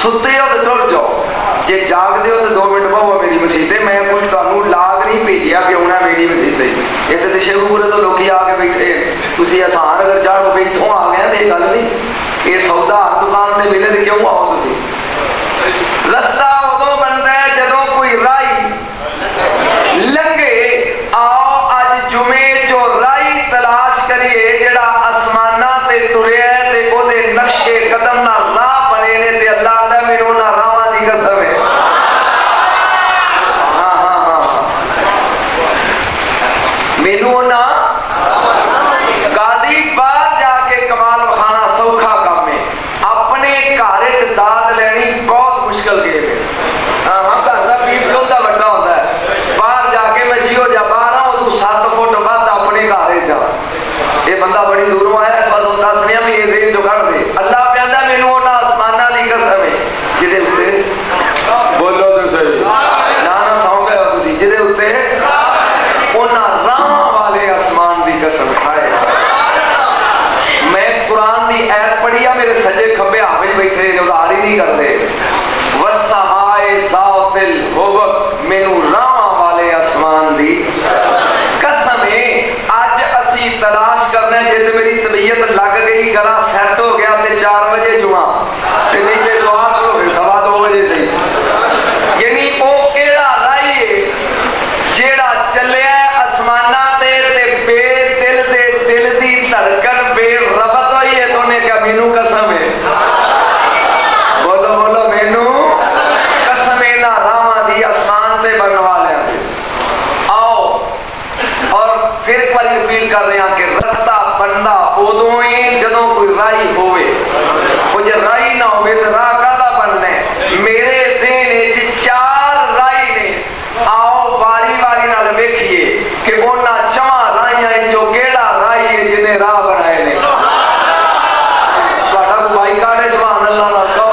सुते हो तो टुर जाओ, जे जागते हो तो 2 मिनट बहु मेरी मसीते। मैं कुछ तुहानू लाग नहीं भेजिया कि आना मेरी मसीते। इतने तो शेखपुरे तो लोग आके बैठे, तुम आसान अगर चाहो भी इतों आ गए तो गल नहीं, ये सौदा दुकान से मिले तो क्यों आओ तुम। रस्ता उदों बनता है जदों कोई राही लंघे। आओ अज जुमे चो राही तलाश करिए जेड़ा आसमाना ते तुरिया ते ओदे नक्शे कदम ना राह बने ने ते अल्लाह दा मेनू ना रावां दी कसम है। मेनू ना गादी बाहर जाके कमाल वखाना सौखा काम है, अपने घर दाद लैनी बहुत मुश्किल गेम है। हाँ घर का पीप चौथा बड़ा होता है, बाहर जाके मैं जियो जा बाहर आऊँ तू 7 फुट बाद अपने घर जा। ये बंदा बड़ी दूरों आया, इस बात दस नहीं भी ये जो कर दे। अल्लाह कहता मैनू उन्हां आसमानां दी कसम है जिहदे उत्ते बोलो तो सही ना ना सौ गए हो तुसीं, जिहदे उत्ते उन्हां राहां वाले आसमान दी कसम खाए। मैं कुरान दी ऐत पढ़ी आ, मेरे सज्जे खब्बे हाफिज बैठे उधार ही नहीं करते। वस्समाए ज़ातिल हुबक, मैनू राहां वाले आसमान दी कसम है। अज असी तलाश करने जे तो मेरी तबीयत लग गई, गला सैट हो गया तो 4 बजे जुआ ते नहीं ते दुआ करो फिर 2:15 बजे से। यानी वो केड़ा राही है जेड़ा चलिया आसमाना ते बेदिल दे दिल दी धड़कन बेरबत हुई है। तो उन्हें क्या मैनू कसम है, बोलो बोलो मैनू कसम है ना रावां दी आसमान ते बनने वाले। आओ और फिर एक बार अपील कर रहे हैं कि रस्ता बनदा उदों ही जदों कोई राही होवे। वो जे राही ना होवे तो राह कादा बनना है। मेरे ज़हन विच 4 राही ने। आओ बारी बारी नाल वेखिए कि उन्हां 4 राहियां चो केड़ा राही है जिन्हें राह बनाए ने। तुहाडा कोई बाईकाट है, सुभान अल्लाह ना कहो।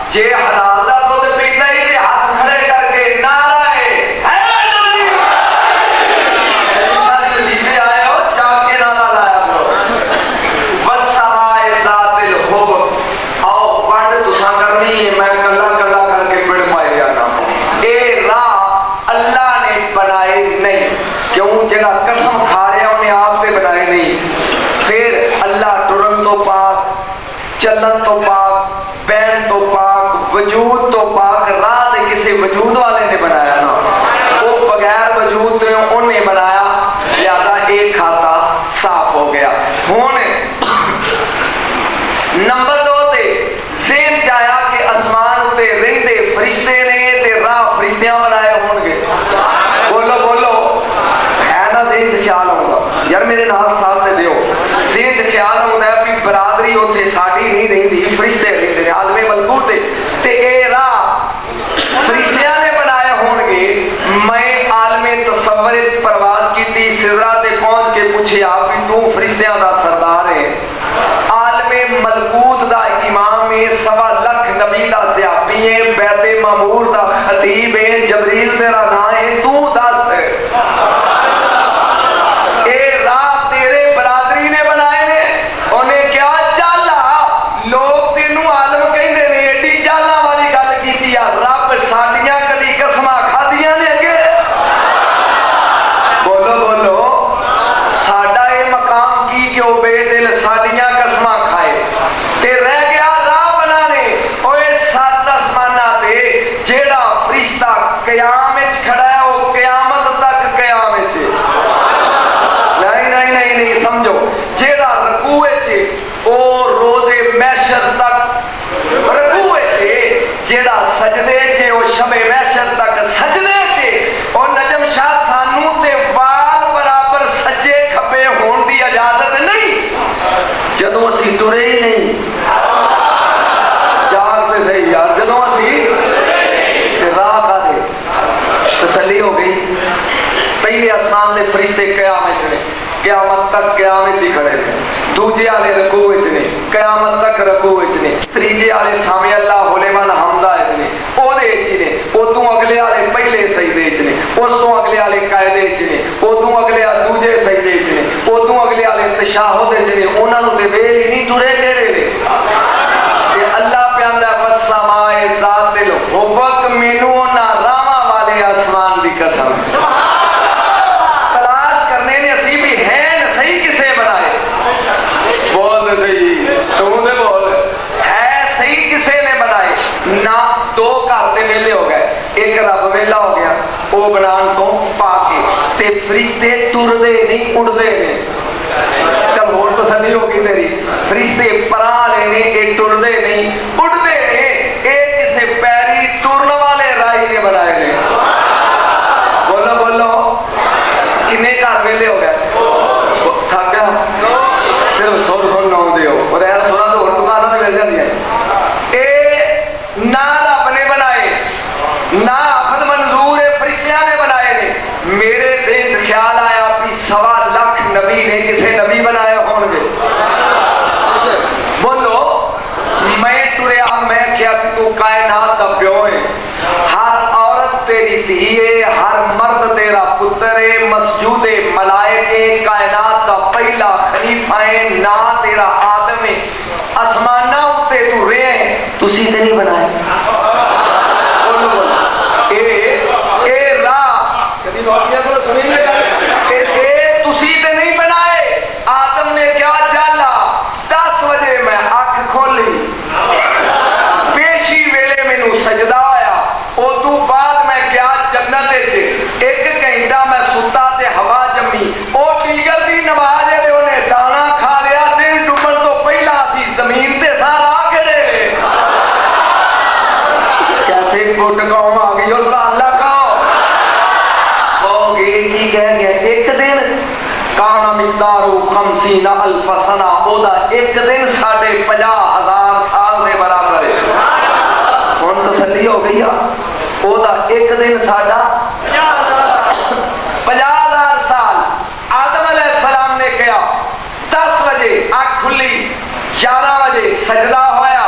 जे हलाल दा दुध पीता ही ते हाथ खड़े करके नाराए सीधे आए हो, चाक के नारा लाया करो। वस्समाए ज़ातिल हुबक, आओ पढ़ तुसा करनी है, मैं कल्ला कल्ला करके पढ़ पाए जाना। ए राह अल्लाह ने बनाए नहीं, क्यों जेड़ा कसम खा रहा उन्हें आप से बनाए नहीं। फिर अल्लाह टुरन तो पाक, चलन तो पाक, बैन तो पाक, वजूद तो पाक, राह ते किसी वजूद वाले ने बनाया ना, वो बगैर वजूद तो उन्हें बनाया, लिहाजा एक खाता साफ हो गया। हुण नंबर 2 ते ज़हन च आया कि आसमान उत्ते रहिंदे फरिश्ते ने ते राह फरिश्तियां बनाए होणगे। बोलो बोलो है ना, ज़हन च ख्याल आउंदा यार, मेरे नाल साथ दे दिओ। ज़हन च ख्याल आउंदा है भी बरादरी उत्थे साडी नहीं रहिंदी, फरिश्ते रहिंदे ने आलमे मलकूत ते ए राह फरिश्तियां ने बनाए होणगे। मैं आलमे तसव्वुर परवाज कीती, सिदरा ते पहुंच के पूछया भी तू फरिश्तियां दा सरदार है, आलमे मलकूत दा इमाम है, 1.25 लाख नबी दा ज़ियाबी है, बैते मामूर दा खतीब है, जबरील तेरा नाम है, तू दस ए राह तेरे बरादरी ने बनाए ने। उन्हें क्या जाला लोग तेनू आलम कहंदे ने, एडी जाला वाली गल कीती आ। रब साडियां कदी कसमां खादियां ने अगे? बोलो बोलो साडा ये मकाम की कि ओ बेदिल साडियां कसमां खाए ते रह गया राह बनाने। ओए 7 आसमानां ते जेड़ा फरिश्ता क़याम विच खड़ा है, वो क़यामत तक क़याम विच नहीं समझो। जेड़ा रकू विच ओ रोज़े महशर तक रकू विच, जेड़ा सजदे च ओ शबे महशर तक सजदे च। और नजम शाह सानू ते वाल बराबर सज्जे खब्बे होण दी इजाजत नहीं जदों असीं तुरे ही नहीं। जाग ते सही यार, जदों असीं राह कादे तसल्ली हो गई। पहले आसमान दे फरिश्ते क़यामत ने, क़यामत तक क़यामत ही खड़े ने। दूजे वाले रकू विच ने, क़यामत तक रकू विच ने। तीजे वाले सामे अल्लाह हुलिमन हमदा ने, ओदे विच ने। दो घर के वेले हो गए, एक रब वेला हो गया वो बनाने तो पाके, ते फरिश्ते तुरदे नहीं उड़दे ने। चल होर तसल्ली होगी तेरी, फरिश्ते परा लेने ये तुरदे नहीं उड़दे ने, ये किसे पैरी तुरन वाले राई ने बनाए ने। बोलो बोलो किन्ने घर वेले हो गए? थक गया सिर्फ सुर नौ दो और यार सुना तो होर दुकानों में मिल जाती है। ये ना रब ने बनाए ना आफत मंजूर है, फरिश्तियां ने बनाए ने। मेरे दिल ख्याल आया कि 1.25 लाख नबी ने किसे नबी बनाए होंगे? बोलो मैं तुरया, मैं क्या कि तू कायनात का प्यो है, हर औरत तेरी धी है, हर मर्द तेरा पुत्र है, मसजूदे मलाइके कायनात का पहला खलीफा है, ना तेरा आदम है, आसमाना उत्ते तू रहे तुसी ते नहीं बनाए। बोलो बोलो ए राह कभी नौकरियां को सुनेंगे ए तुसी ते नहीं बनाए। आदम ने क्या जाला 10 बजे मैं अख खोली, पेशी वेले मैनू सजदा होया, उदू बाद मैं गया जन्नत विच, 1 घंटा मैं सुता ते हवा जमी, ओ टीगर दी नमाज है उन्हें दाना खा लिया, दिन डुबन तो पहला सी जमीन ते सारा खड़े कैसे गुट कौम आ गई उस अल्लाह का होगी की कह गया। एक दिन काना मिकदारू 50 अल्फ सना, ओदा एक दिन 50,000 साल के बराबर है। हुण तसल्ली हो गई आ, ओदा एक दिन साडा 50,000 साल। आदम अलैहिस्सलाम ने कहा 10 बजे आँख खुली, 11 बजे सजदा होया,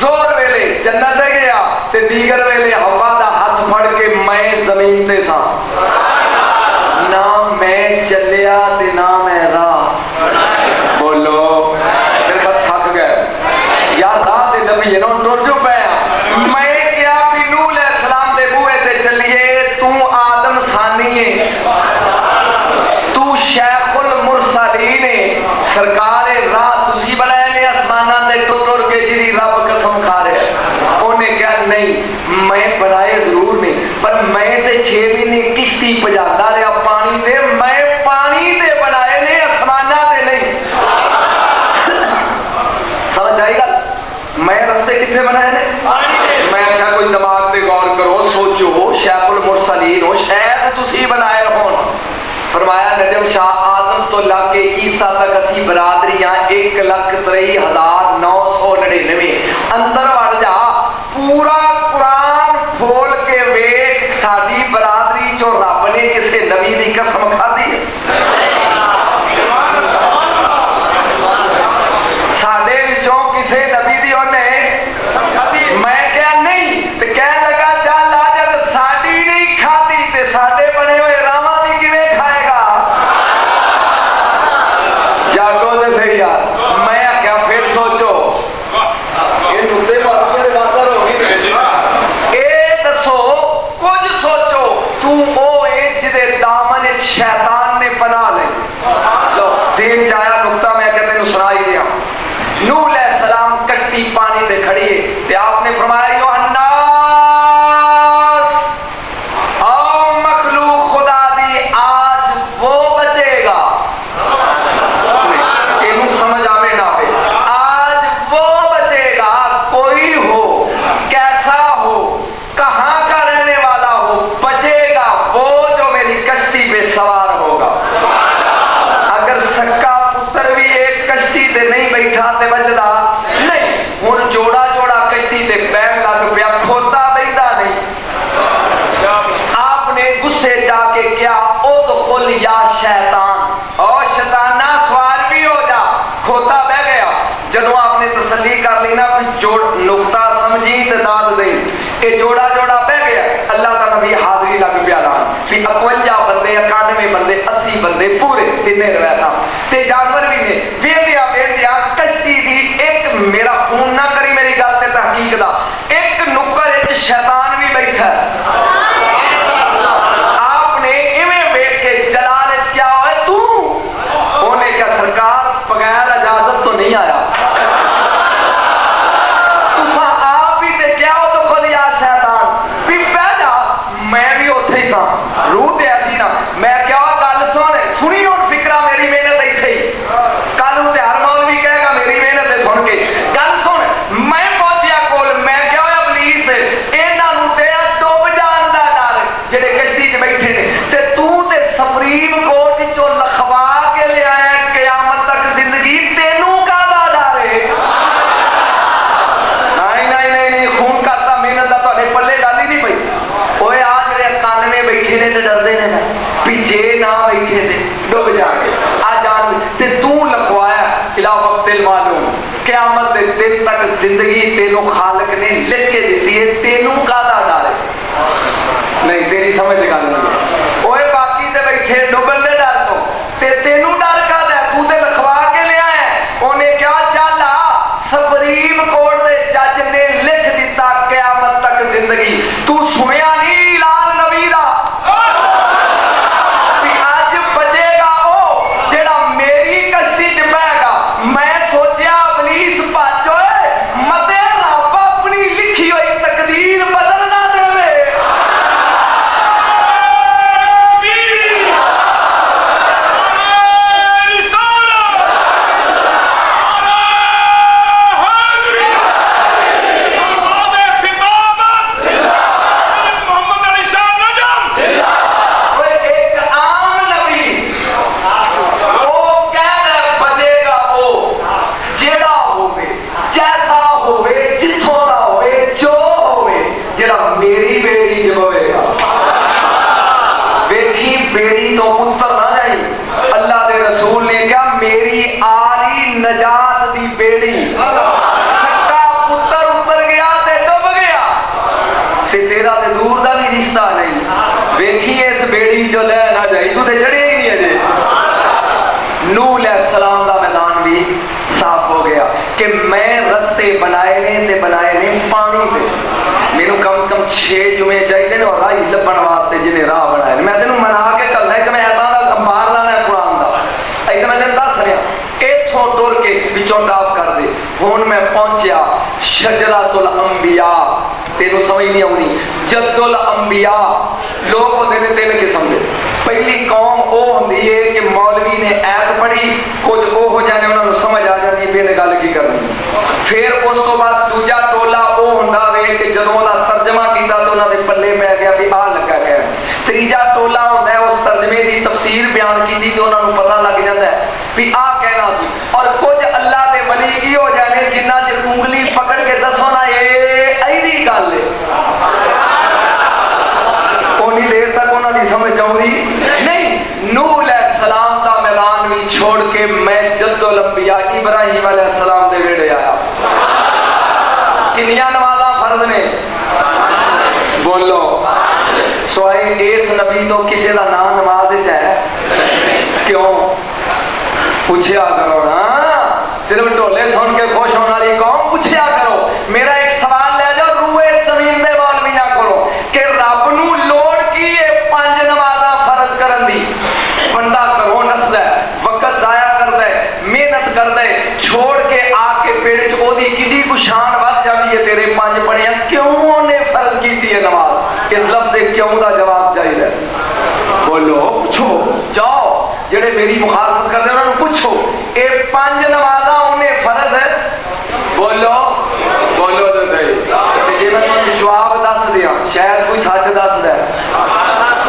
जोर वेले जन्नत गया, ते दीगर वेले हवा दा हाथ फड़ के मैं जमीन ते सा, ना मैं चलिया ते ना मैं राह। बोलो मेरे पास थक गए यार, राह ते नबी है ना टुर जो पे मैं क्या भी नूह अलैहिस्सलाम दे बूहे ते चलिए, तू आदम सानी है, तू शेखुल मुरसलीन है, सरकार राह तुसी बनाए ने आसमाना ते टुर के जिदी रब कसम खा रहे। उन्हें क्या नहीं मैं बनाए जरूर नहीं, पर मैं ते 6 महीने किश्ती पजाता रहा पानी ते, मैं पानी ते बनाए ने आसमाना ते नहीं। समझ आई गल? मैं रस्ते कितने बनाए ने? मैं क्या कोई दिमाग पे गौर करो, सोचो, शेखुल मुरसलीन हो, शायद तुसी बनाए हो। फरमाया नजम शाह आदम तो लाके ईसा तक असी बरादरियां 1,23,999 अंदर वड़ जा, पूरा कुरान खोल के वेख, साडी बरादरी चो रब ने किसी नबी की कसम खाधी है? साडे विचों किसी नबी दी ओने मैं क्या नहीं ते कह लगा चल आ जद साडी नहीं खाधी ते साडे बने हुए रामा दी किवें खाएगा? जागो ते सही यार। मैं क्या फिर सोचो ये नुक्ते बात मेरे वास्ते होगी। ए दसो कुछ सोचो, तू ओ ए जिदे दामन शैतान ने पनाह ले लो। सीन जाया नुक्ता मैं क्या तेनू सुनाई दिया। नूह अलैहिस्सलाम कश्ती पानी पे खड़ी है ते आपने फरमाया यूहन्ना आओ मखलूक खुदा दी आज वो बचेगा, इनू समझ आवे ना आवे, आज वो बचेगा, कोई हो कैसा हो कहां का रहने वाला हो, बचेगा वो जो मेरी कश्ती पे सवार होगा। अगर सक्का पुत्र भी एक कश्ती ते नहीं बैठा ते बचदा नहीं, हुण जोड़ा जोड़ा कश्ती ते बैठ लग पिया, खोता बैठा नहीं। आपने गुस्से जाके क्या ओ तो खुल या शैतान, और शैताना सवार भी हो जा, खोता बह गया। जदों आपने तसल्ली कर ली ना जोड़ नुकता समझी ते दाद दे, ये जोड़ा जोड़ा बह गया, अल्लाह का नबी हाजरी लग पिया लान भी 51 बंदे 91 बंदे 80 बंदे पूरे तिने रवायता ते जानवर भी ने वेदिया वेदिया कश्ती दी एक मेरा खून ना करी मेरी गल से तहकीक दा एक नुक्कर विच शैतान भी बैठा है। आपने इवें वेख के जलाल क्या है तू, उन्हें क्या सरकार बगैर इजाजत तो नहीं आया, तुसा आप भी ते क्या हो तो खुद या तक जिंदगी तेनों खालक ने लिख के दी है, तेनों कादा डर है? नहीं, तेरी समझ गल नहीं। ओए बाकी ते बैठे डुबन दे डर तो ते तेनों डर कादा? तू ते लिखवा के लिया है। उन्हें क्या चल सुप्रीम कोर्ट दे जज ने लिख दिता क़यामत तक जिंदगी। तू सुनिया नहीं ऐलान नबी दा? अज बजेगा ओ जेड़ा मेरी कश्ती च बहेगा। मैं सोचा इबलीस भज ओए मते रब अपनी लिखी हुई तकदीर बदल ना देवे। कि मैं रस्ते बनाए ने बनाए ने पानी पे। मैनू कम से कम 6 जुमे चाहिए और राह लभण वास्ते जिन्हें राह बनाए। मैं तेन मना के कल एक मैं ऐसा अंबार लाना है कुरान का। ऐसे मैं तेन दस रहा इथों तुर के पिछों टाप कर दे। हुण मैं पहुंचा शजरातुल अंबिया। तेनू समझ नहीं आनी। जद्दुल अंबिया लोग होते हैं 3 किस्म के। पहली कौम वो होंगी है कि मौलवी ने ऐत पढ़ी, कुछ वो हो जाने उन्होंने समझ आ जाती है भी गल की करनी। फिर उस तो बाद दूजा टोला वो होंदा वे कि जदों दा तर्जमा कीता तो उन्होंने पल्ले पै गया भी आ लगा गया। तीजा टोला होंदा है उस तर्जमे की तफसीर बयान की तो उन्होंने पता लग जाता है भी आ कहना सी। और कुछ अल्लाह के वली की हो जाने जिन्ना च उंगली पकड़ के दसो ना ये ऐदी गल है, उन्नी देर तक उन्होंने समझ आउंदी नहीं। नूह अलैहिस्सलाम का मैदान भी छोड़ के मैं जद्दुल अंबिया इब्राहीम अलैहिस्सलाम दे वेड़े आया। कितनियां नमाज़ां फर्ज ने? बोलो। सोए इस नबी तो किसी का नाम नमाज है क्यों? पूछया करो ना। सिर्फ ढोले सुन के खुश होने वाली कौम पूछया करो। मेरा एक सवाल ले जाओ रूए जमीन दे मौलवियां करो कि रब नू लोड़ की है 5 नमाज़ां फर्ज करन दी? बंदा घरों नसदा है, वक्त जाया करदा है, मेहनत करदा है, छोड़ के आके पेड़ च ओदी किदी को शान वध जाती है। तेरे 5 पढ़िया क्यों ने फर्ज की है नमाज? इस लफ्ज़ से क्यों का जवाब चाहिए? बोलो, पूछो जाओ जेड़े मेरी मुखालफत करते उन्होंने पूछो ये 5 नमाज़ां उन्हें फर्ज है? बोलो बोलो तो सही। जे मैं तुहानू जवाब दस दिया शायद कोई सच दस दे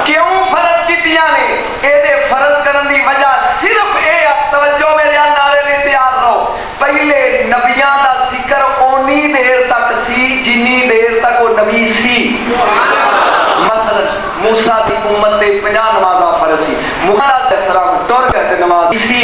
क्यों फर्ज कीतियां ने। ये फर्ज करने की वजह सिर्फ ये तवज्जो मेरे नारे लिए तैयार रहो। पहले नबियां का जिक्र उन्नी देर तक सी जिन्नी देर तक वो नबी सी। मसलन मूसा की उम्मत से 50 नमाज़ां फर्ज सी। मूसा अलैहिस्सलाम टुर गए नमाज सी।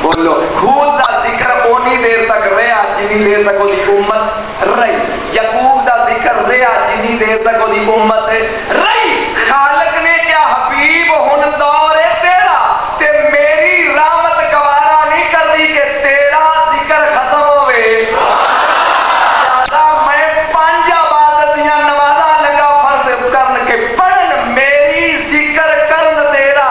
बोलो खूद का जिक्र उन्नी देर तक रहा जिन्नी देर तक उसकी उम्मत रही। यकूब का जिक्र रहा जिन्नी देर तक उसकी उम्मत रही। खालक ने क्या हबीब हुन दौर है तेरा ते मेरी रहमत गवारा नहीं कर दी कि तेरा जिक्र खत्म होवे। मैं 5 इबादत दियां नमाज़ां लगा फर्ज करन के पढ़न मेरी जिक्र करन तेरा।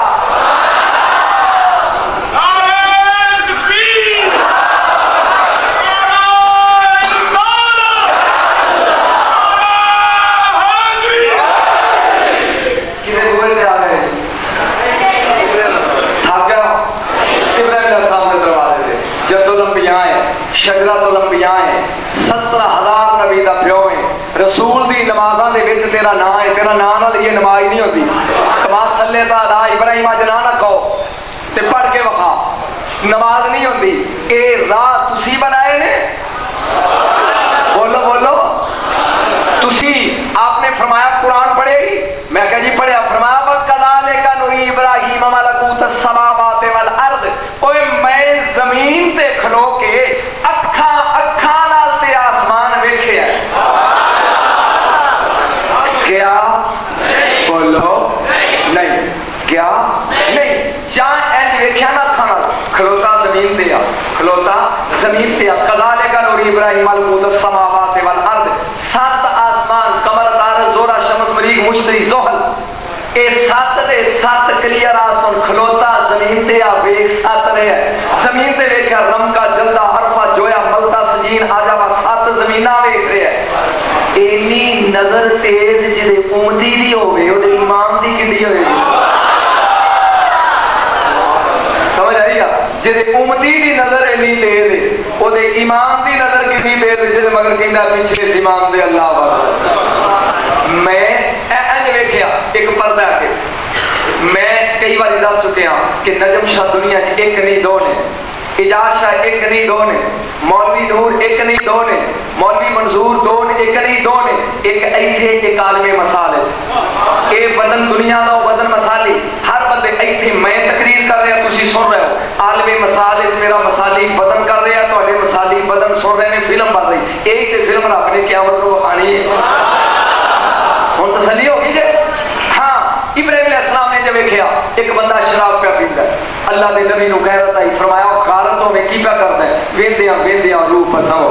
शजरातुल अंबिया है 17,000 नबी का प्यो है। रसूल दी नमाज़ां दे विच तेरा नाम है। तेरा नाम नाल ये नमाज नहीं होती। कमा सल्ले ता इब्राहिम अज ना कहो ते पढ़ के वखा नमाज नहीं होती। ये राह तुसी बनाए ने। बोलो बोलो। तुसी आपने फरमाया कुरान पढ़ेगी? मैं कह जी पढ़िया। फरमाया वकज़ालिका नुरी इब्राहीम मलकूत समावात वल अर्द। ओए मैं जमीन ते खलो के अखा अखा नाल क्या बोलो नहीं, क्या नहीं। जहां इंज वेख्या ना खाना खलोता जमीन ते आ, खलोता जमीन ते आ। कज़ालिका नूरी इब्राहीम मलकूतस समावाति वल अर्द, 7 आसमान कमर तारा जोरा शम्स मरीख मुश्तरी ज़ोहल, ए 7 दे 7 क्लियर आसमान खलोता जमीन ते आ। वेख 7 ने जमीन ते वेख्या रमका जल्दा अरफा जोया मलता सजीन आजावा 7 जमीना वेख रहे हैं। इन्नी नजर तेज जिदे उम्मती दी होवे ओदे इमाम दी किंदी होएगी? समझ आई आ? जिदे उम्मती दी नजर इन्नी तेज है ओदे इमाम दी नजर कितनी तेज है जिदे मगर कहंदा पीछे इमाम दे अल्लाह अकबर। मैं इंज वेख्या एक पर्दा के, मैं कई बार दस चुके कि नजम शाह दुनिया च एक नहीं दो ने, इजाज शाह एक नहीं दो ने, मौलवी नूर एक नहीं दो ने, मौलवी मंजूर दो ने एक नहीं दो ने, एक ऐथे एक आलमे मसाले ए बदन दुनिया दा बदन मसाली हर बंदे ऐथे मैं तकरीर कर रहा तुसी सुन रहे हो आलमे मसाले मेरा मसाली बदन कर रहा तुहाडे मसाली बदन सुन रहे ने फिल्म बन रही एक ते फिल्म रब ने क़यामत को खानी है। हुण तसल्ली हो गई जे? हाँ, इब्राहीम अलैहिस्सलाम ने जब वेख्या एक बंदा शराब पिया पींदा है, अल्लाह के नबी नूं गैरत आई, फरमाया गारतों में की पिया करदा है? वेंदियां रूह फसा हो।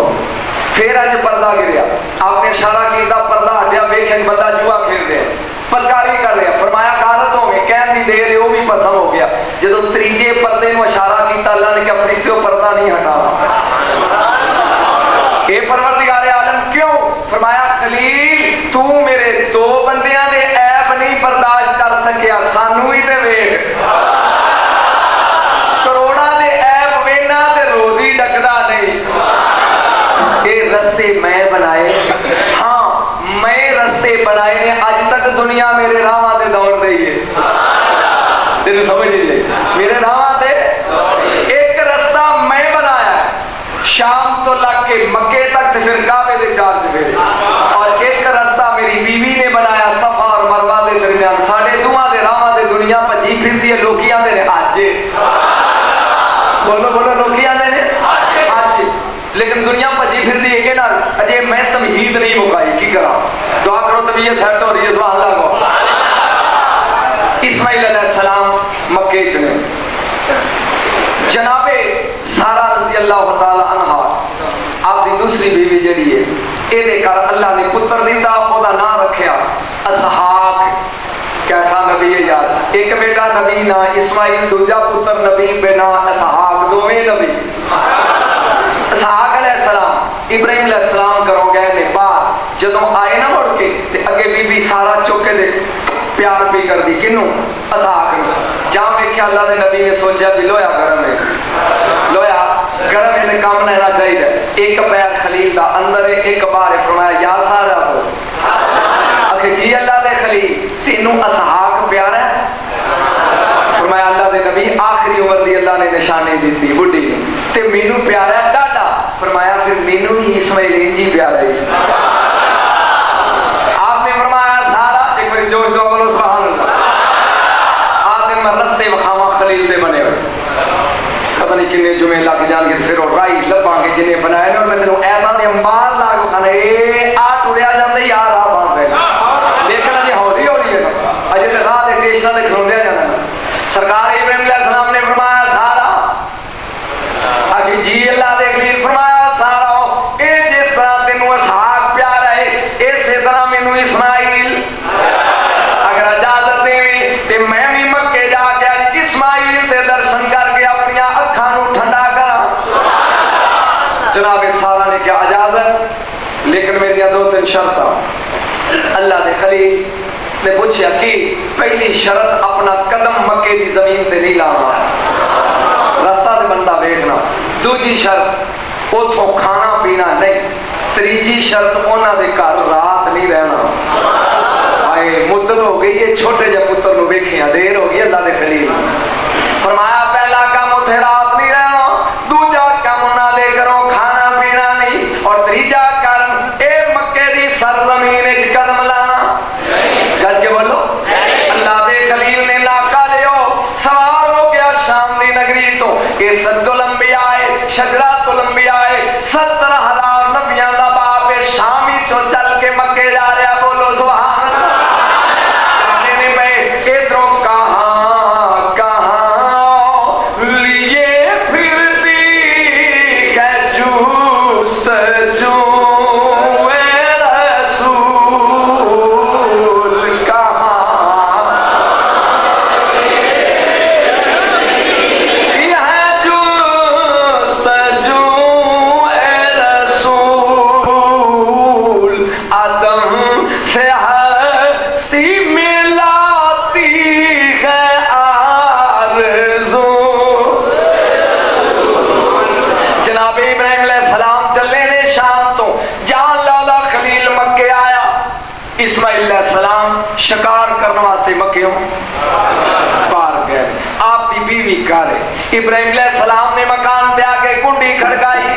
फिर अज पर्दा गिरिया, आपने इशारा किया पर्दा हटिया, वेख्या बंदा जुआ खेल रहा है, पलकारी कर रहा, फरमाया गारतों में कहन दी देर है वो भी भस्म हो गया। जो तीजे पर्दे नूं इशारा किया अल्लाह ने कहा फरिश्ते पर्दा नहीं हटाना। ये परवरदिगार आलम क्यों? फरमाया खलील तू मेरे 2 बंदियां दे ऐब नहीं बर्दाश्त कर सकिया, सानू ही ते वेख करोड़ां दे ऐब वेना ते रोजी डकदा नहीं। ये रस्ते मैं बनाए, हाँ मैं रस्ते बनाए ने, अज तक दुनिया मेरे राह ते दौड़ रही है। तेन समझ नहीं, मेरे राह ते एक रस्ता मैं बनाया शाम तो लग के मक्के तक फिर काबे दे 4 चफेरे, और एक रास्ता मेरी बीवी ने बनाया सफा और मरवा के दरमियान। साढ़े दुआ दे राह दे दुनिया भजी फिरती है, लोग आते ने अज बोलो बोलो लोग आते ने अज, लेकिन दुनिया भजी फिरती है कि अजे मैं तमहीद नहीं मुकाई, की करा? दुआ करो तबीयत सेट हो रही है। सुभान अल्लाह। इस्माइल अलैहिस्सलाम मक्के च ने, जनाबे सारा रज़ी अल्लाह तआला अन्हा आपकी दूसरी बीवी जी है, ये घर अल्लाह ने पुत्र दिता, ओदा नाम रखा इसहाक। कैसा नबी है यार, एक बेटा नबी ना इस्माइल, दूजा पुत्र नबी बेना इसहाक, दोवें नबी। इसहाक अलैहिस्सलाम इब्राहीम अलैहिस्सलाम घरों गए ने बाहर, जदों आए ना मुड़ के ते अगे बीबी सारा चुक के दे प्यार भी कर दी किनू? इसहाक नूं। जहां वेख्या अल्लाह के नबी ने सोचा भी लोया गरम है, लोया गरम है, काम लेना चाहिए। एक पैर खलील का अंदर है, एक बाहर है। फरमाया या सारा हो आखिर जी अल्लाह के खलील तेनू इसहाक प्यारा है? फरमाया अल्लाह के नबी आखिरी उम्र की अल्लाह ने निशानी दी बुढ़ी ते मैनू प्यारा है डाडा। फरमाया फिर मैनू ही इस्माइल इंजी प्यारा है। आपने फरमाया सारा एक बार जोश दो बोलो सुभान अल्लाह। आपने मैं रस्ते वखावा खलील से बने हुए, पता नहीं किन्ने जुमे लग जाएंगे, फिर राही लभांगे जिन्हें बनाए ने, और मैं तेनों ऐसा दे अंबार ला के खाने आ टुरिया जाते यार आ बन रहे, लेकिन अजे हौली हौली है, अजे तो राह के स्टेशन से खलोंदिया जाना। सरकार इब्राहीम अलैहिस्सलाम ने फरमाया सारा आखिर जी अल्लाह के खलील, फरमाया सारा ये जिस तरह तेनों इसहाक प्यारा है इस तरह मैनू इस्माइल अगर इजाजत देवी ते मैं भी मक्के जाके इस्माइल के दर्शन करके अपनी अखां नूं ठंडा करा। जनाब सारा ने क्या इजाजत, लेकिन मेरी 2-3 शर्त। अल्लाह के खलील ने पूछा कि पहली शर्त अपना कदम मक्के की जमीन से नहीं लाना, रास्ता ते बंदा वेखना। दूजी शर्त उथों खाना पीना नहीं। तीजी शर्त उन्होंने घर रात नहीं रहना। आए मुद्दत हो गई है, छोटे जे पुत्र नूं वेखिया देर हो गई। अल्लाह के खलील फरमाया पहला काम उथे रात नहीं रहना, दूजा काम उन्होंने घरों खाना पीना नहीं, और तीजा कारण ए मक्के की सरजमीन च कदम लाना। गल के बोलो। अल्लाह के खलील ने नाका लियो, सवार हो गया शाम की नगरी तो, ये सद्दुल अंबिया है, शजरातुल अंबिया है, 70,000 नबियां दा बाप है, शामी चो चल के मक्के जा रहा। बोलो सुभान अल्लाह। आदम से हस्ती मिलाती है आरज़ू। जनाब इब्राहिम अलैहिस्सलाम चले ने शाम तो, जान लाला खलील मक्के आया। इस्माइल अलैहिस्सलाम शिकार करने वास्ते मक्के पार गए। आप दी बीवी करे इब्राहिम अलैहिस्सलाम ने मकान पे आके कुंडी खड़काई।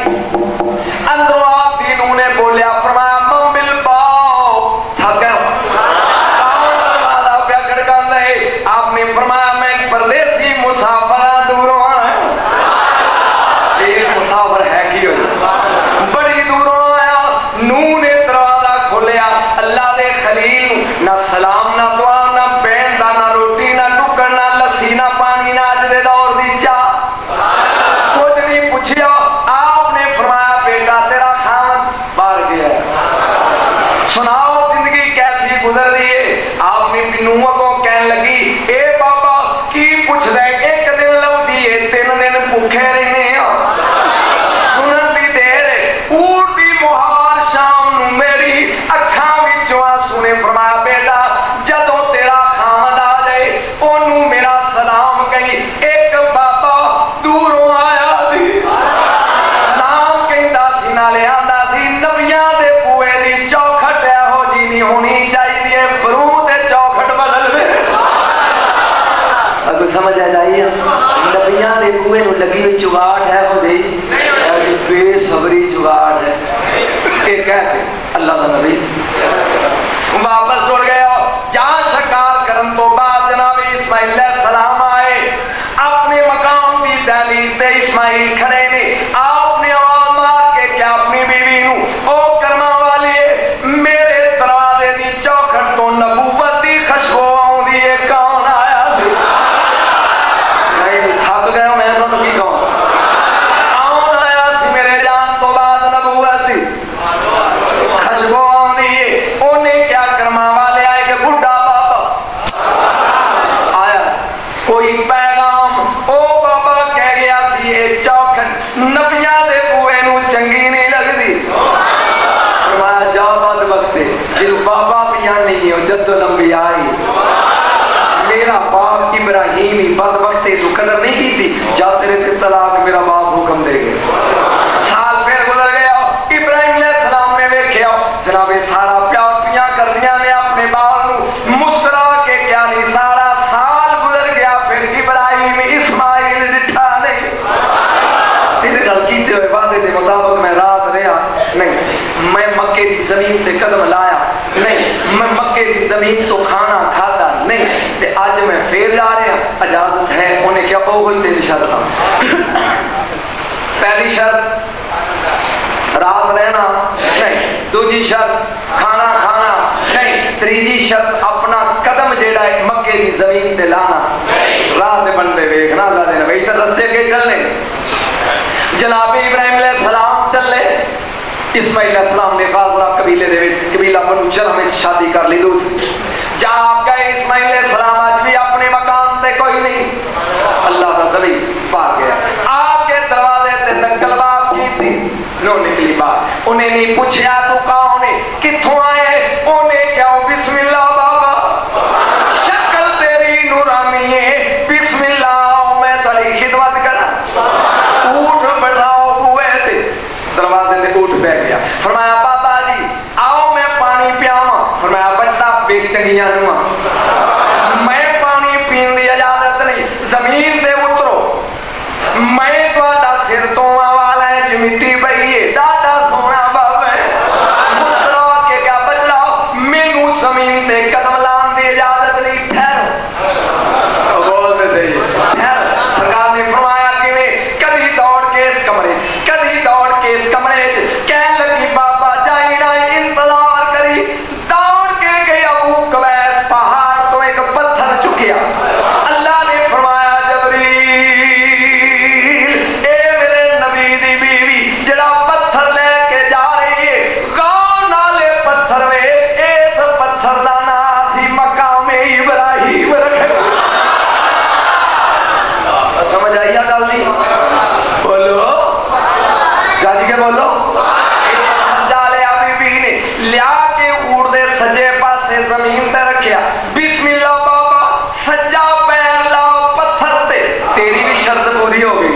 अंदरों आप दी नूह ने बोलिया, फरमाया मम्बिल पाओ थक गए। दरवाजा पे खड़कांदा है। आपने फरमाया मैं एक परदेसी मुसाफिर दूरों आया। एक मुसाफिर है कि बड़ी दूरों आया। नूह ने दरवाजा खोलिया। अल्लाह दे खलील ना सलाम ना दुआ ना बैन दा ना रोटी ना टुकड़ ना लस्सी ना पानी ना अज दे दौर दी चाह कुछ नहीं पूछिया। आपने फरमाया बेटा तेरा खान बाहर गया, सुनाओ जिंदगी कैसी गुजर रही है। आपने नूह को कहने लगी, ए बाबा की पूछ दे, एक दिन लौटी है 3 दिन भूखे रहने। सुनन दी देर उड़ती मुहार शाम नू मेरी अखां विचों आंसू ने फरमाया बेटा जदों तेरा खामद आ जाए ओनू मेरा सलाम कही। एक बाबा दूरों आया सी, सलाम कहंदा सी, नाले आंदा सी नबियां दे बूए दी चौखट एहो जी नहीं होनी चाहिए, बरू ते चौखट बदल दे। अगर समझ आ जाइए नबियां दे बूए नू लगी हुई चुगाट है हो गई, बेसबरी चुगाट है। एक कहते अल्लाह का नबी वापस उड़ गया। जहां शिकार करन तो बाद जनाब इस्माइल अलैहिस्सलाम आए। अपने मकाम की दहलीज पे इस्माइल खड़े ने। आपने आवाज मार के क्या अपनी बीवी नू, ओ कर्मा वाली मेरे दरवाजे दी चौखट तो नबूवत दी खुशबू आउंदी है, कौन आया? नहीं थक गया मैं तो की कहूं, कौन आया सी मेरे जान तो बाद नबूवत दी खुशबू आउंदी है। उन्हें क्या कर्मा वाले आए कि बुढ़ा बाबा आया कोई पैगाम, ओ बाबा कह गया सी ये चौखट नबियां दे बूए नू चंगी नहीं लगदी। फरमाया जाओ बद वक्ते जिन बाबा पिया नहीं हो जद लंबी आई। मेरा बाप इब्राहिम ही बद वक्ते तू कदर नहीं की थी, जा तेरे ते तलाक मेरा बाप हुक्म दे गया। साल फिर गुजर गया। इब्राहिम अलैहिस्सलाम ने वेख्या जनाबे सारा प्यार पिया कर दिया ने अपने बाल नू मुस्कुरा के क्या नहीं। सारा साल गुजर गया फिर इब्राहिम इस्माइल दिखा नहीं। तेरे गल कीते हुए वादे के मुताबिक मैं रात रहा नहीं, मैं मक्के की जमीन से कदम लाया नहीं, मैं मक्के की जमीन तो खाना खाता नहीं, ते आज मैं फिर जा रहा। इजाजत है? उन्हें क्या ओगल तेरी शर्त। पहली शर्त रात रहना नहीं, दूजी शर्त खाना खाना नहीं, तीजी शर्त अपना कदम जेड़ा है मक्के की जमीन पे लाना। रात दे बंदे वेखना अल्लाह दे नबी इधर रस्ते के चलने। जनाब इब्राहिम अलैहिस्सलाम चले। इस्माइल अलैहिस्सलाम ने फाजरा कबीले दे विच कबीला बनु चलह में शादी कर ली। दूसरी जहां आप गए इस्माइल अलैहिस्सलाम आज भी अपने मकान पे कोई नहीं, अल्लाह का जमी पार गया। आपके दरवाजे से नकलबाब की थी, नो निकली बात। उन्हें नहीं पूछा तू कौन है किथों आए, उन्हें क्या बिस्मिल्लाह बाबा शक्ल तेरी नूरानी है, बिस्मिल्लाह मैं तेरी खिदमत करा। उठ बैठाओ हुए थे, दरवाजे से उठ बैठ गया। फरमाया बाबा जी आओ मैं पानी पियावा। फरमाया बच्चा बेच चंगिया नुआ, मैं पानी पीने की इजाजत नहीं, जमीन से उतरो, मैं थोड़ा सिर तो वाला है मिट्टी पई है, डाटा सोना बाबा मुस्कुरा के क्या बदलाओ मैनू जमीन से कदम लाने की इजाजत नहीं। ठहरो बोलते सही ठहर। सरकार ने फरमाया कि कभी दौड़ के इस कमरे, कभी दौड़ के इस कमरे कह लगी बाबा जाई ना इंतजार करी। दौड़ के गई अबू कवैस पहाड़ तो एक पत्थर चुकिया। अल्लाह ने फरमाया जबरील ए मेरे नबी दी बीवी जरा पत्थर लेके जा रही है, गौर नाले पत्थर में इस पत्थर का नाम सी मकाम इब्राहिम रखे। समझ आई गल नहीं? बोलो जाजी के बोलो। लिया के दे सज्जे पासे जमीन ते रखिया, बिस्मिल्लाह बाबा सज्जा पैर लाओ पत्थर ते, तेरी भी शर्त पूरी हो गई।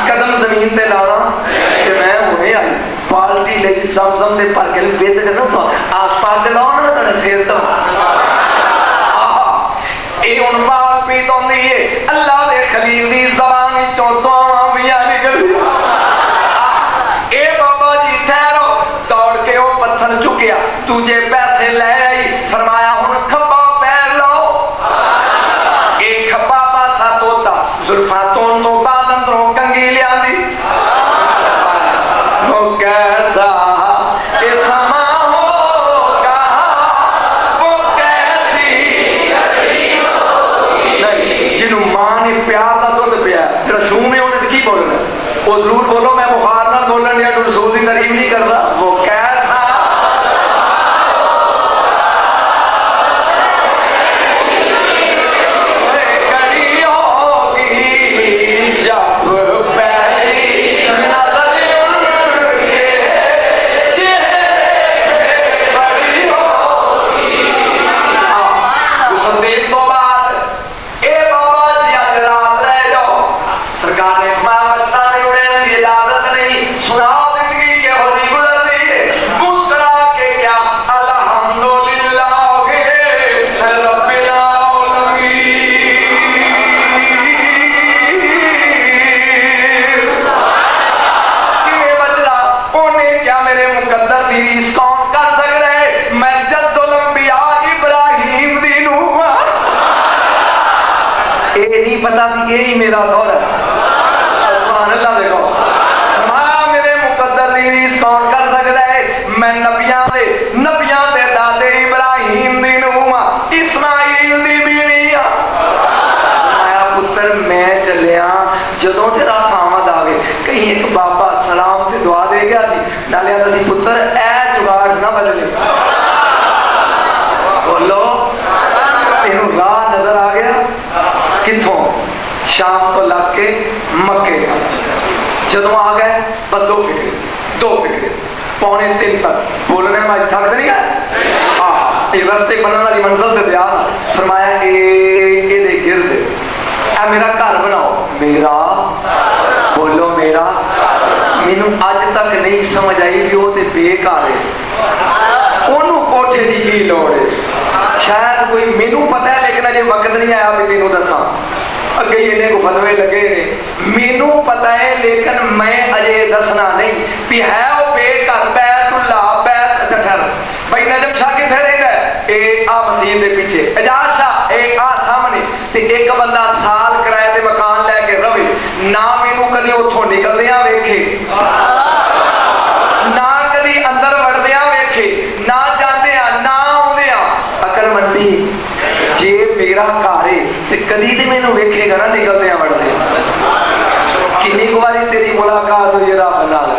कदम जमीन ते लाना ते मैं हुणे आई बाल्टी लगी समझम दे भर के बेद करना तो आप पग लाओ ना तेरे सिर तो ए हुन बात पी तोंदी है अल्लाह दे खलील दी ज़बान विचों दुआवां पियां निकली। ए बाबा जी ठहरो, दौड़ के वो पत्थर चुकिया, तुझे पैसे ले आई, फरमाया हुन खब्बा पैर लाओ। एक खब्बा पासा तोता जुल्फा तोन तो बाद अंदरों कंगी लियांदी। वो कैसा ये समा होगा, वो कैसी नहीं जिन्हों मां ने प्यार का दुध पिया रसूल ने उन्हें की बोलना, वो जरूर बोलो मैं बुखार ना बोलन या रसूल की तारीफ नहीं कर रहा। वो कैसा पता भी यही मेरा दौर है। सुभान अल्लाह देखो मेरे मुकद्दर दी रीस कौन कर सकता है? मैं नबियां दे दादे इब्राहिम दी नूह इस्माइल दी बीवी आ। आया पुत्र मैं चलिया जदों तेरा आमद आवे कहीं एक बाबा सलाम ते दुआ दे गया सी नाले आंदा सी पुत्र ऐ जुगाड़ ना बदले। बोलो तेनू राह नजर आ गया किथों? शाम को लग के मक्के जदों आ गए बस दो फिक्रे पौने 3 तक बोलने में थक नहीं है। हाँ ये रस्ते बनने वाली मंजिल से तैयार फरमाया ए गिरद ए मेरा घर बनाओ। मेरा बोलो मेरा मैनू अज तक नहीं समझ आई कि वो ते बेकार है, ओनू कोठे की की लोड़ है। शायद कोई मैनू पता है लेकिन अजे वक्त नहीं आया भी तेनू दसा। अगे इन्हें को फतवे लगे ने मैनू पता है लेकिन मैं अजे दसना नहीं भी है वो बेघर बैतुल्ला बैत ठहर भाई नजम शाह किथे रहंदा है? ए आ मसीह दे पीछे एजाज शाह ए आ सामने ते एक बंदा साल किराए ते मकान लेके रवे ना मैनू कदी उथों निकलदियां वेखे ना कदी अंदर वड़दियां वेखे ना जांदियां ना आउंदियां। अकल मंदी जे मेरा घर है ते कदी ते मैनू वेखेगा ना निकलदियां वड़दियां। किन्नी बारी तेरी मुलाकात हुई रब नाल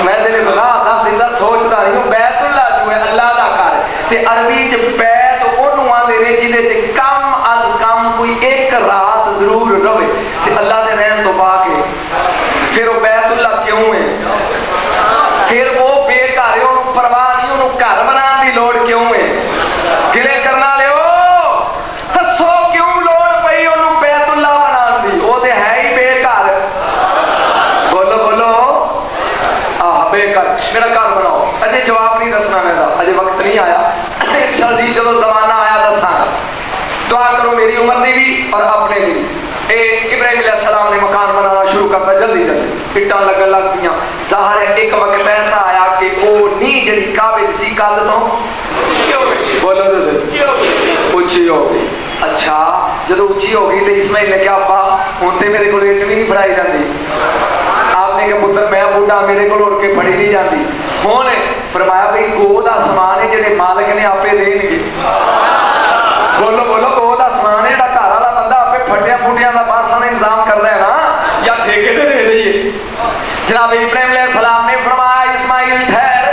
मैं तेरे गुनाह दा सिद्धा सोचदा नहीं हूं। बैतुल्ला जो है अल्लाह दा घर ते अरबी च बैत ओनू आंदे ने जिदे च कम अज कम कोई एक रात जरूर रवे ते अल्लाह दे रहम तो बाके फिर वो बैतुल्ला क्यों है? फिर वो बेघर है ओनू परवाह नहीं, ओनू घर बनाने दी लोड़ क्यों है? गिले करना ले दसो क्यों लोड़ पई ओनू बैतुल्ला बनाने दी? वो ते है ही बेघर। बोलो बोलो बेघर मेरा घर बनाओ। अजे जवाब नहीं दसना मैं अजे वक्त नहीं आया। जल्दी चलो जमाना आया दसांगा। दुआ करो मेरी उम्र की भी और अपने भी। इब्राहिम अलैहिस्सलाम ने मकान बनाना शुरू करता जल्दी जल्दी इट्टां लगन लग गई। ज़ाहिर है एक वक्त ऐसा आया कि वो नींह जिहड़ी काबे दी सी कल तो बोलो उच्ची हो गई। अच्छा जो उच्ची हो गई तो इस्माइल ने क्या अब्बा हुण ते मेरे को इतनी नहीं फड़ाई जाती। आपने कहा पुत्र मैं बुढ़ा मेरे को उड़ के फड़ी नहीं जाती। हुण फरमाया भाई गो दा समान है जिहड़े मालिक ने आपे देणगे। बोलो बोलो गो दा समान है जिहड़ा घर वाला बंदा आपे फटिया फुटिया का बासा का इंतजाम करदा है ना या ठेके ते दे दईए। जनाब इब्राहिम अलैहिस्सलाम ने फरमाया इस्माइल ठहर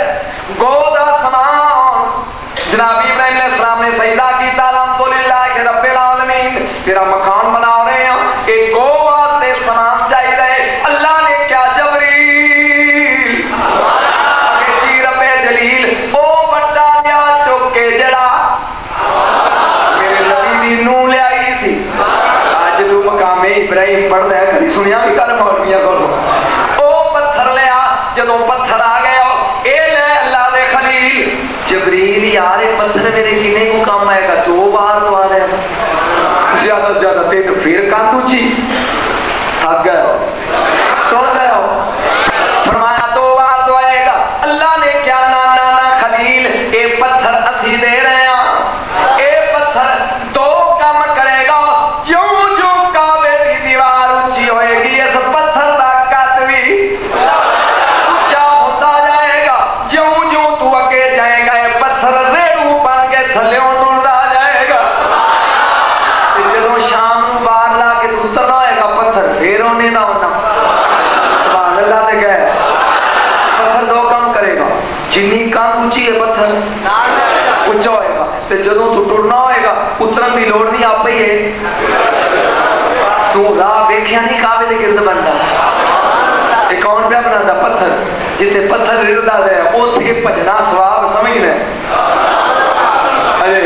गो दा समान। जनाब इब्राहिम अलैहिस्सलाम ने सजदा कीता अल्हम्दुलिल्लाह रब्बिल आलमीन तेरा मकान बना रहे हैं एक गो वास्ते समान चाहिए। अल्लाह ने क्या जबरील रब्बे जलील जबरील यार ये पत्थर मेरे सीने को काम आएगा, 2 बार दवा दे, ज्यादा से ज्यादा 3, फिर कान ऊंची, थक गए हो, तो गए हो। फरमाया 2 बार दवाएगा। अल्लाह ने क्या ना ना ना खलील ये पत्थर असी दे रहे हैं, ये पत्थर 2 काम करेगा। क्यों जो काबे की दीवार ऊंची होएगी इस पत्थर का कद भी ऊंचा होता जाएगा। ज्यों ज्यों तू अगे जाएगा ये पत्थर रेड़ू बन के थले टुटता जाएगा। जो शाम बाहर ला के उतरना होएगा पत्थर फिर होने ना होना। अल्लाह ने कहा पत्थर 2 काम करेगा, जिन्नी काम ऊंची है पत्थर ऊंचा होएगा, तो जो तू टुरना होएगा उतरन की लोड़ नहीं, आप ही है। तू राह वेख्या नहीं काबे के गिरद बनता एक कौन पे बनाता पत्थर, जिथे पत्थर रिड़दा है उथे भजना सवाब समझ ले। अरे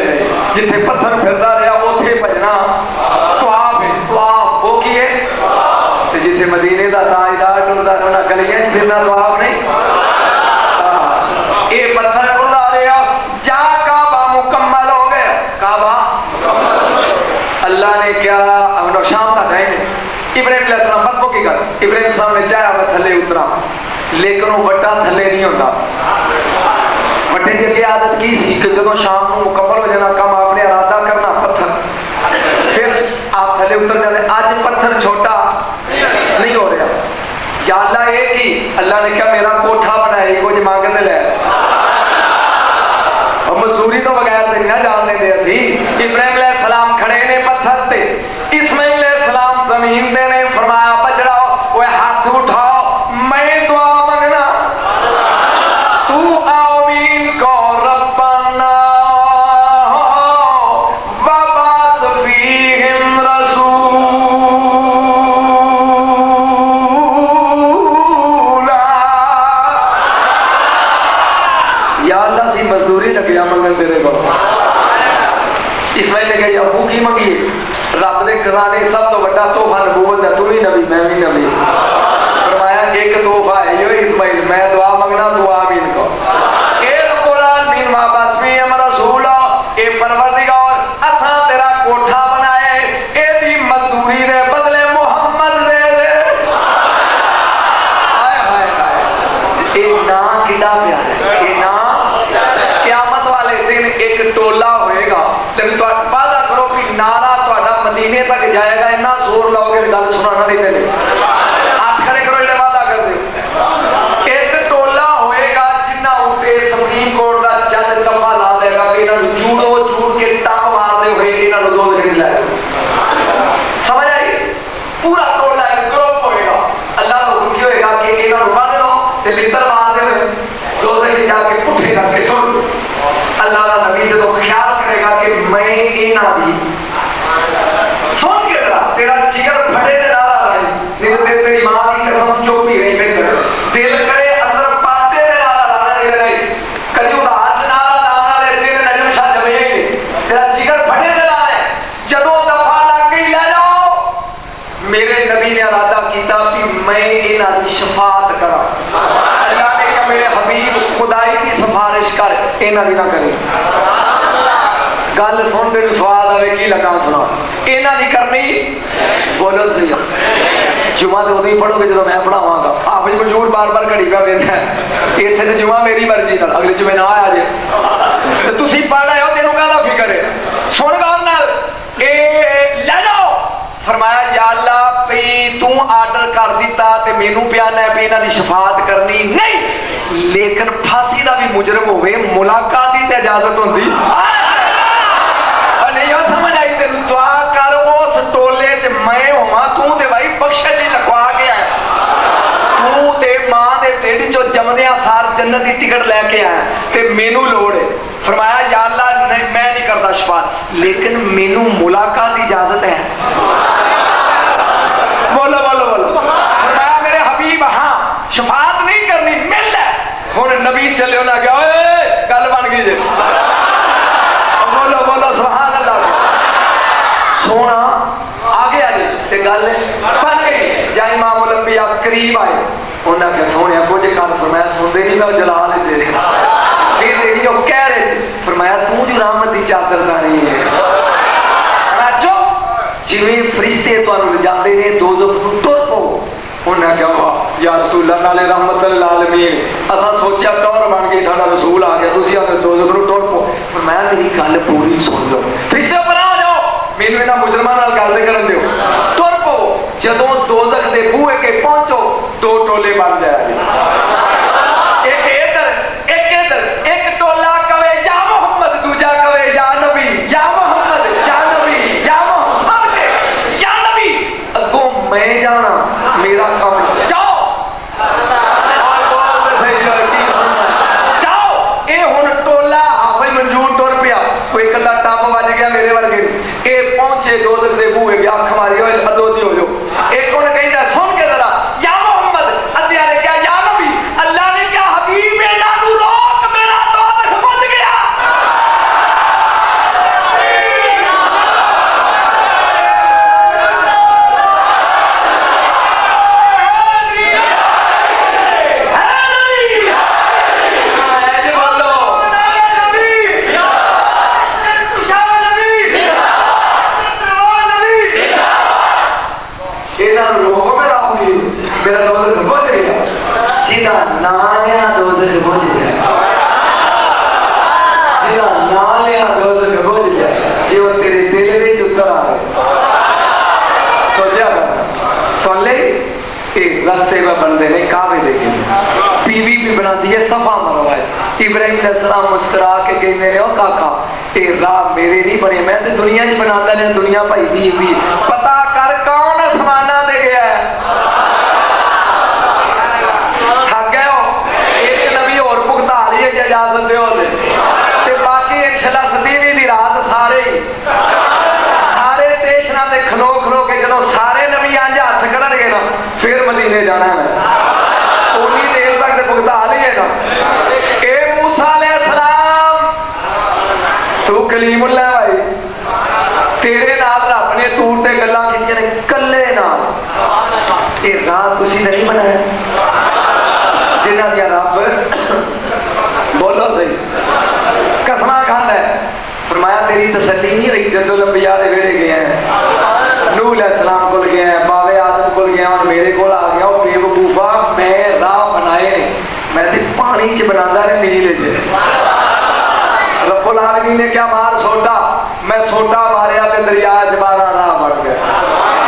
जिथे पत्थर फिरदा रहा उथे भजना तवाफ है, तवाफ वो की है। ते जिथे मदीने दा ताजदार टुरदा रहा गलियां च फिरना तवाफ नहीं। ये पत्थर टुरदा रहा जा काबा मुकम्मल हो गया। काबा अल्लाह ने क्या अब शाम का टाइम है, इब्राहिम अलैहिस्सलाम बस की गल, इब्राहिम अलैहिस्सलाम ने चाहा मैं थले उतरा, लेकिन वो बट्टा थले नहीं होता। बट्टे की अगे आदत की सी कि जो शाम को मुकम्मल हो जाना काम आपने इरादा करना पत्थर, फिर आप थले उतर जाते। आज पत्थर छोटा नहीं हो रहा, या अल्लाह ये की अल्लाह ने क्या मेरा कोठा बनाया कुछ मांगने ले और मजदूरी तो बगैर नहीं ना जान देंगे असी। इब्राहिम अलैहिस्सलाम खड़े ने पत्थर से, इस्माइल अलैहिस्सलाम जमीन दे ने फरमाया बचड़ाओ वो हाथ उठाओ मैं दुआ मांगना, तू आमीन को रब्बाना वबास फीहिम रसूला। या अल्लाह सी मजदूरी लगे मंगन तेरे को। इस्माइल ने कहा अबू की मंगी रब ने खजाने सब तो बड़ा तोहफा नबूवत है, तू भी नबी मैं भी नबी। फरमाया एक तोहफा है यो इस्माइल, मैं दुआ मंगना तू आमीन को। ए रब्बुल आलमीन मा बसमी हम रसूल ए परवरदिगार असा तेरा कोठा बनाए एदी मजदूरी दे बदले मोहम्मद दे दे। हाय हाय हाय ए ना कितना प्यारा है, ए ना क़यामत वाले दिन एक टोला होएगा, लेकिन तो वादा करो कि नारा मदीने तक जाएगा, इतना जोर लाओगे गल सुनाना नहीं पहले हाथ खड़े करो जेडे वादा कर दे। एक टोला होएगा जिन्ना उत्ते सुप्रीम कोर्ट का जज तंबा ला देगा कि इन्होंने जूड़ो जूड़ के टप मारते हुए इन्होंने दो खरीद लाए। समझ आई? पूरा टोला एक ग्रुप होएगा, अल्लाह का हुक्म होएगा कि इन्होंने बन लो ते लितर मारते हुए दो जाके पुठे करके सुन। अल्लाह का नबी जो ख्याल करेगा कि मैं इन्हों की सुन के तेरा जिगर फटे ने नारा रहे, नहीं तो तेरी मां की कसम चुप ही रही बेहतर। दिल करे अंदर पाते ने नारा लाना रहे, कभी उदाहरण नारा लाना रहे तेरे नजम शाह जमेंगे, तेरा जिगर फटे ने लाना है। जदों दफा लग गई ले जाओ। मेरे नबी ने इरादा किया कि मैं इन्हां दी शफाअत करा। अल्लाह ने कहा मेरे हबीब खुदाई की सिफारिश कर, इन्हां दी ना करी। गल सुन तेन स्वाद आवे की लगा सुना, इन्हां दी करनी बोलो सही। जुमा तो उदों ही पढ़ोगे जो मैं पढ़ावांगा, आप मजबूर बार बार घड़ी का वेंदा इत्थे ते जुमा मेरी मर्जी नाल, अगले जुमे ना आ जाए ते तुसीं पढ़ आए हो, तेनों काहदा फिकर है। सुन गौर नाल ए ले जाओ। फरमाया या अल्लाह पी तू आर्डर कर दिता ते मैनू प्याना है भी इन्हां दी शफाअत करनी नहीं, लेकिन फांसी दा भी मुजरम होवे मुलाकात दी ते इजाजत होंदी नहीं। समझ आई तेन दुआ कर उस टोले च मैं होवां, तू ते भाई बख्शिश लिखवा के आया, तू ते मां दे ढिड चो जमदियां सार जन्नत दी टिकट लैके आया ते मैनू लोड़ है। फरमाया या अल्लाह नहीं मैं नहीं करता शफाअत, लेकिन मैनू मुलाकात की इजाजत है। बोलो बोलो बोलो। फरमाया मेरे हबीब हाँ शफाअत नहीं करनी मिल है। हुण नबी चलियो ना गया गल बन गई जे। बोलो बोलो सुभान अल्लाह। सोना आ गया जी ते गल बन गई। जा इमाम उल अंबिया करीब आए, उन्हें क्या सोने कुछ गल फरमाया सुनते नहीं, मैं जला लेते फिर कह रहे फरिश्ते तुहानू लिजांदे ने दोज़ख नूं, तुर पो। उन्हें कहा वाह या रसूल अल्लाह नाले रहमतुल लिल आलमीन, असां सोचा टौर बन गई, साडा रसूल आ गया, तुसीं आखदे दोज़ख नूं तुर पो। फरमाया मेरी गल पूरी सुन लो, फरिश्ते परां हो जाओ, मैनूं इन्हां मुजरमां नाल गल करन दिओ, तुर पो। जदों दोज़ख दे बूहे के पहुंचो, दो टोले बन जाए, एक इधर एक इधर, एक टोला कवे या मोहम्मद, दूजा कवे या नबी, या मोहम्मद या नबी, या मोहम्मद या नबी। अगों मैं जाना, मेरा काम, जाओ जाओ। ये हुण टोला हाफिज मंजूर तुर पिया, कोई एक अद्धा टप वज गया मेरे वर्गे, ये पहुंचे दोज़ख दे बूहे, अख मारी होए अदोदी हो जाओ। एक उन्हें कहता सुन के जरा, या मोहम्मद, अद्धिया ने क्या या नबी, अल्लाह ने क्या हबीब बेटा तू रोक, मेरा दोज़ख बुझ गया। मेरा दोज़ख बुझ गया, जिदा ना लिया दोज़ख बुझ गया, जिदा ना लिया दोज़ख बुझ गया। जे वो तेरे दिल विच उतर आए, सोचा सुन ले, रस्ते में बनते ने काबे देखे, बीवी भी बनाती है सफा मरवाए। इब्राहिम अलैहिस्सलाम मुस्कुरा के कहते हैं, ओ काका ये राह मेरे नहीं बने, मैं तो दुनिया च बनाता नहीं, दुनिया भाई दी भी पता कर कौन आसमाना दे गया है। इजाजत दो, बाकी एक छलसदीवी दी रात सारे सारे स्टेशना ते खलो खलो के जो सारे नबी अंज हथ करनगे ना, फिर मदीने जाना है, उन्नी देर तक तो भुगता लीए ना। ए मूसा अलैहिस्सलाम, तू कलीमुल्लाह भाई, तेरे नाल रब ने तूर ते गल्लां कीतियां ने कल्ले नाल। ये रात तुसीं नहीं बनाया, जिन्हां दी रब बोलो सही कसमा खाना है। फरमाया तेरी तसल्ली नहीं रही, जदों लंबिया दे वेड़े गए हैं, नूह अलैहिस्सलाम कोल गए हैं, बाबे आदम कोल गया, और मेरे कोल आ गया, वो बेवकूफा मैं राह बनाए ने, मैं तो पानी च बनांदा ने नील च। रब्बुल आलमीन ने क्या मार सोटा, मैं सोटा मारिया ते दरिया च 12 राह बन गए।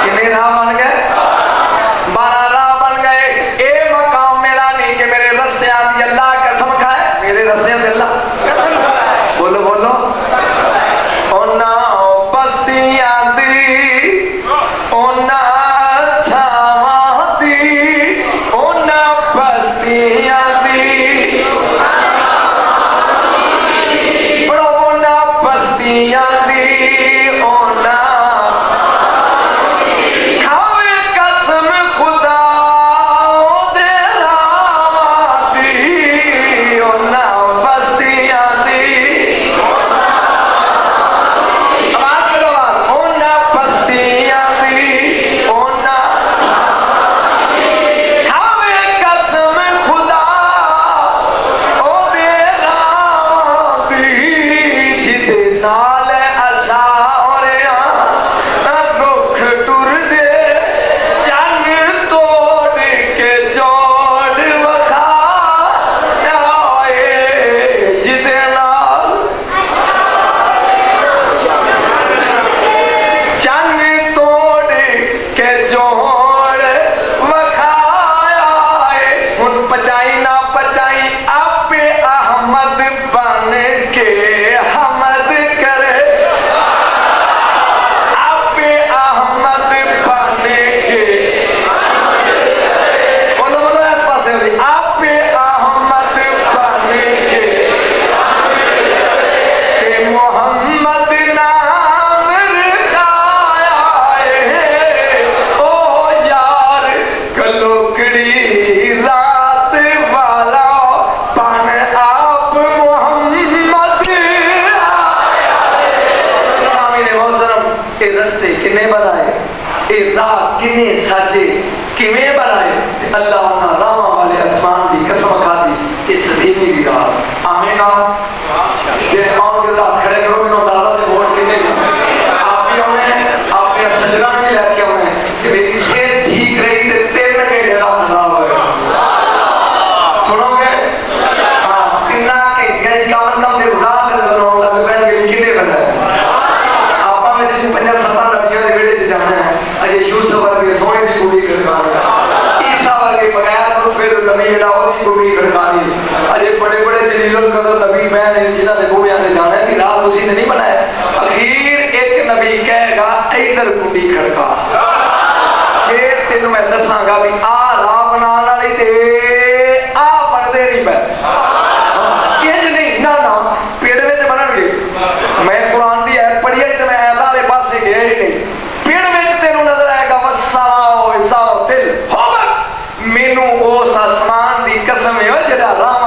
कितने राह बन गए? 12 राह बन गए। ये मकाम मेरा नहीं कि मेरे रस्ते आदि अल्लाह कसम खाए, मेरे रस्ते अल्लाह बोलो बोलो। ओना बस्तियां दी, ओना थावां दी, ओना बस्तियां दी, बड़ो ओना बस्तियां दी, ओना खावे कसम खुदा दे रावां दी, ओना बस्तियां दी। अल्लाह रामा वाले आसमान की कसम खाती इस धीमी की रात आमीन। ये कौन के साथ खड़े करो, दादा वोट कितने आप भी अपने सजना भी रात बनाने लग पैणगे किने बनना आपां में 5-7 नबियां दे वेड़े च जाना है अजे यूसुफ वर्गे सोने दी कुड़ी खड़कानी ईसा वर्गे बगैर रुतबे दे नबी जेड़ा ओदी कुड़ी खड़कानी अजे बड़े बड़े जलील कदर नबी मैं ने जिन्हां दे बुढ़ियां दे जाना कि रात तुसीं ने नहीं बनाया अखीर एक नबी कहेगा इधर कुड़ी खड़का फिर तेनों मैं दसांगा भी आ राह बनाने वाली ते आ बनदे नहीं पै इंज नहीं ना ना पेड़ विच बनणगे मैं कुरान दी ऐत पढ़ी है ते मैं ऐत वाले पासे गया ही नहीं पेड़ विच तेनों नजर आएगा वसाओ इसाओ दिल होवत मैनू उस आसमान दी कसम है जेड़ा राह